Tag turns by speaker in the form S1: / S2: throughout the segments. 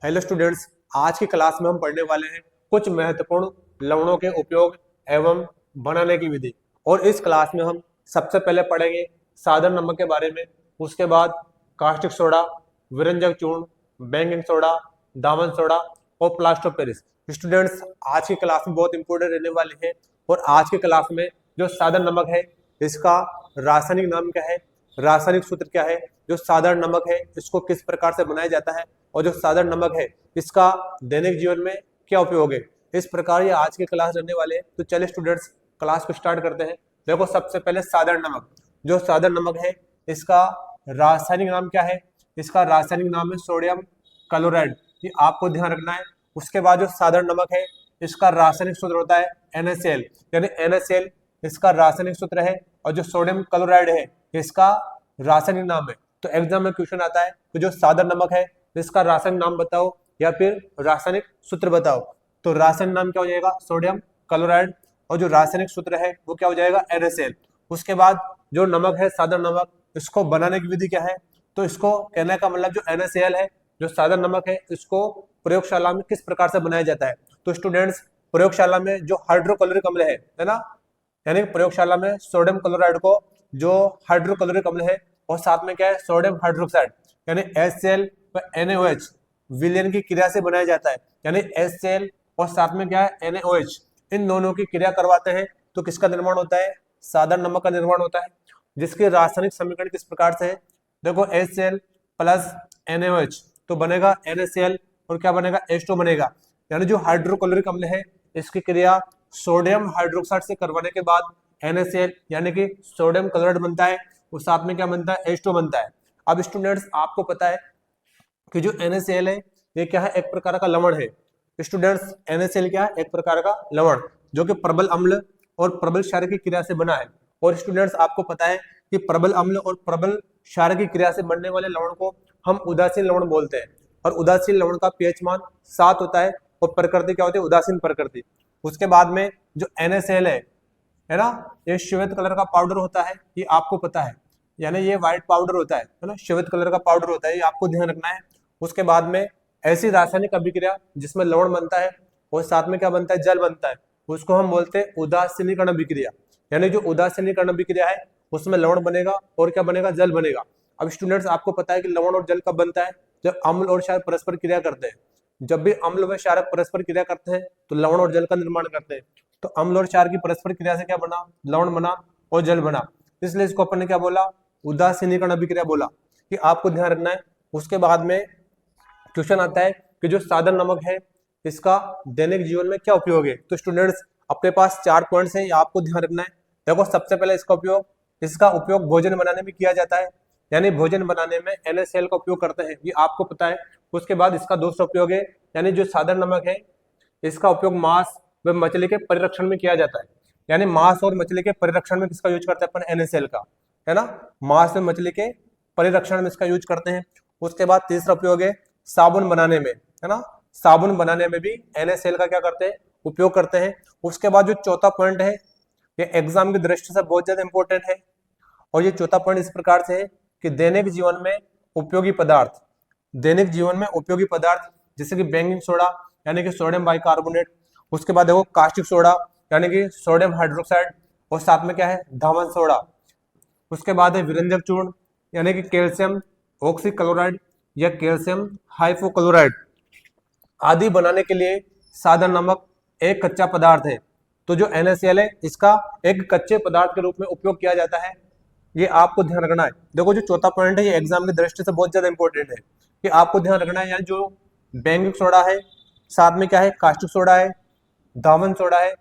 S1: Hello students, आज की class में हम पढ़ने वाले हैं कुछ महत्वपूर्ण लवणों के उपयोग एवं बनाने की विधि। और इस क्लास में हम सबसे पहले पढ़ेंगे साधारण नमक के बारे में, उसके बाद कास्टिक सोडा, विरंजक चूर्ण, बेकिंग सोडा, दावन सोडा और प्लास्टर ऑफ पेरिस। स्टूडेंट्स, आज की क्लास में बहुत इंपॉर्टेंट रहने वाले हैं। और आज की क्लास में जो साधारण नमक है इसका रासायनिक नाम क्या है, रासायनिक सूत्र क्या है, जो साधारण नमक है इसको किस प्रकार से बनाया जाता है, और जो साधारण नमक है इसका दैनिक जीवन में क्या उपयोग है, इस प्रकार ये आज की क्लास रहने वाले हैं। तो चलिए स्टूडेंट्स, क्लास को स्टार्ट करते हैं। देखो, सबसे पहले साधारण नमक, जो साधारण नमक है इसका रासायनिक नाम क्या है, इसका रासायनिक नाम है सोडियम क्लोराइड, ये आपको ध्यान रखना है। उसके बाद जो साधारण नमक है इसका रासायनिक सूत्र होता है NaCl, यानी NaCl इसका रासायनिक सूत्र है, और जो सोडियम क्लोराइड है इसका रासायनिक नाम है। तो एग्जाम में क्वेश्चन आता है तो जो साधारण नमक है इसका रासायनिक नाम बताओ या फिर रासायनिक सूत्र बताओ। तो रासायनिक नाम क्या हो जाएगा, सोडियम क्लोराइड, और जो रासायनिक सूत्र है वो क्या हो जाएगा, NaCl। उसके बाद जो नमक है साधारण नमक, इसको बनाने की विधि क्या है, तो इसको कहने का मतलब जो NaCl है, जो साधारण नमक है, इसको प्रयोगशाला में किस प्रकार से बनाया जाता है। तो स्टूडेंट्स, प्रयोगशाला में जो हाइड्रोक्लोरिक अम्ल है ना, यानी प्रयोगशाला में सोडियम क्लोराइड को जो हाइड्रोक्लोरिक अम्ल है और साथ में क्या है सोडियम हाइड्रोक्साइड यानी HCl व NaOH विलयन की क्रिया से बनाया जाता है, यानी HCl और साथ में क्या है NaOH, इन दोनों की क्रिया करवाते हैं तो किसका निर्माण होता है, साधारण नमक का निर्माण होता है, जिसके रासायनिक समीकरण किस प्रकार से है। देखो, HCl प्लस NaOH तो बनेगा NaCl, और क्या बनेगा, H2 बनेगा। यानी जो हाइड्रोक्लोरिक अम्ल है इसकी क्रिया सोडियम हाइड्रोक्साइड से करवाने के बाद NaCl यानी कि सोडियम क्लोराइड बनता है, उस साथ में क्या बनता है, H2 बनता है। अब स्टूडेंट्स, आपको पता है कि जो NaCl है ये क्या है, एक प्रकार का लवण है। स्टूडेंट्स, NaCl क्या है, एक प्रकार का लवण जो कि प्रबल अम्ल और प्रबल क्षार की क्रिया से बना है। और स्टूडेंट्स, आपको पता है कि प्रबल अम्ल और प्रबल क्षार की क्रिया से बनने वाले लवण को हम उदासीन लवण बोलते हैं, और उदासीन लवण का pH मान 7 होता है, और प्रकृति क्या होती है, उदासीन प्रकृति। उसके बाद में जो NaCl है ना, ये श्वेत कलर का पाउडर होता है, ये आपको पता है, यानी ये व्हाइट पाउडर होता है ना, श्वेत कलर का पाउडर होता है, ये आपको ध्यान रखना है। उसके बाद में ऐसी रासायनिक अभिक्रिया जिसमें लवण बनता है और साथ में क्या बनता है, जल बनता है, उसको हम बोलते हैं उदासीनीकरण अभिक्रिया। यानी जो उदासीनीकरण अभिक्रिया है उसमें लवण बनेगा और क्या बनेगा, जल बनेगा। अब स्टूडेंट्स, आपको पता है कि लवण और जल कब बनता है, जब अम्ल और क्षार परस्पर क्रिया करते हैं। जब भी अम्ल व क्षार परस्पर क्रिया करते हैं तो लवण और जल का निर्माण करते हैं। तो अम्ल और क्षार की परस्पर क्रिया से क्या बना, लवण बना और जल बना, इसलिए इसको अपन ने क्या बोला, उदासीनीकरण अभिक्रिया बोला, कि आपको ध्यान रखना है। उसके बाद में क्वेश्चन आता है कि जो साधारण नमक है इसका दैनिक जीवन में क्या उपयोग है। तो स्टूडेंट्स, अपने पास 4 पॉइंट्स हैं, ये आपको ध्यान रखना है। देखो, सबसे पहले इसका उपयोग भोजन बनाने में किया जाता है, यानी भोजन बनाने में NaCl का उपयोग करते हैं, ये आपको पता है। उसके बाद इसका दूसरा उपयोग है, यानी जो साधारण नमक है इसका उपयोग मांस व मछली के परिरक्षण में किया जाता है, यानी मांस और मछली के परिरक्षण में किसका यूज करते हैं अपन, NaCl का, है ना, मांस व मछली के परिरक्षण में इसका यूज करते हैं। उसके बाद तीसरा उपयोग है साबुन बनाने में, है ना, साबुन बनाने में भी NaCl का क्या करते हैं, उपयोग करते हैं। उसके बाद जो चौथा पॉइंट है ये एग्जाम की दृष्टि से बहुत ज्यादा इंपॉर्टेंट है, और ये चौथा पॉइंट इस प्रकार से है कि दैनिक जीवन में उपयोगी पदार्थ, दैनिक जीवन में उपयोगी पदार्थ जैसे कि बेकिंग सोडा यानी कि सोडियम बाइकार्बोनेट, उसके बाद देखो कास्टिक सोडा यानी कि सोडियम हाइड्रोक्साइड, और साथ में क्या है, धावन सोडा। उसके बाद है विरंजक चूर्ण यानी कि कैल्शियम ऑक्सीक्लोराइड या कैल्शियम हाइपोक्लोराइड आदि बनाने के लिए साधारण नमक एक कच्चा पदार्थ है। तो जो NaCl है इसका एक कच्चे पदार्थ के रूप में उपयोग किया जाता है, ये आपको ध्यान रखना है। देखो, जो चौथा पॉइंट है ये एग्जाम की दृष्टि से बहुत ज्यादा इंपॉर्टेंट है, कि आपको ध्यान रखना है। यानी जो बेकिंग सोडा है, साथ में क्या है, कास्टिक सोडा है, धावन सोडा है,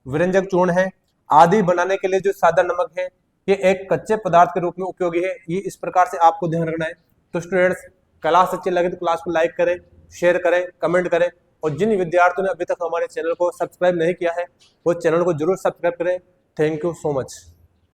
S1: विरंजक चूर्ण है, आदि बनाने के लिए जो साधारण नमक है ये एक कच्चे पदार्थ के रूप में उपयोगी है, ये इस प्रकार से आपको ध्यान रखना है। तो स्टूडेंट्स, क्लास अच्छी लगे तो क्लास को लाइक करें, शेयर करें, कमेंट करें, और जिन विद्यार्थियों ने अभी तक हमारे चैनल को सब्सक्राइब नहीं किया है वो चैनल को जरूर सब्सक्राइब करें। Thank you so much.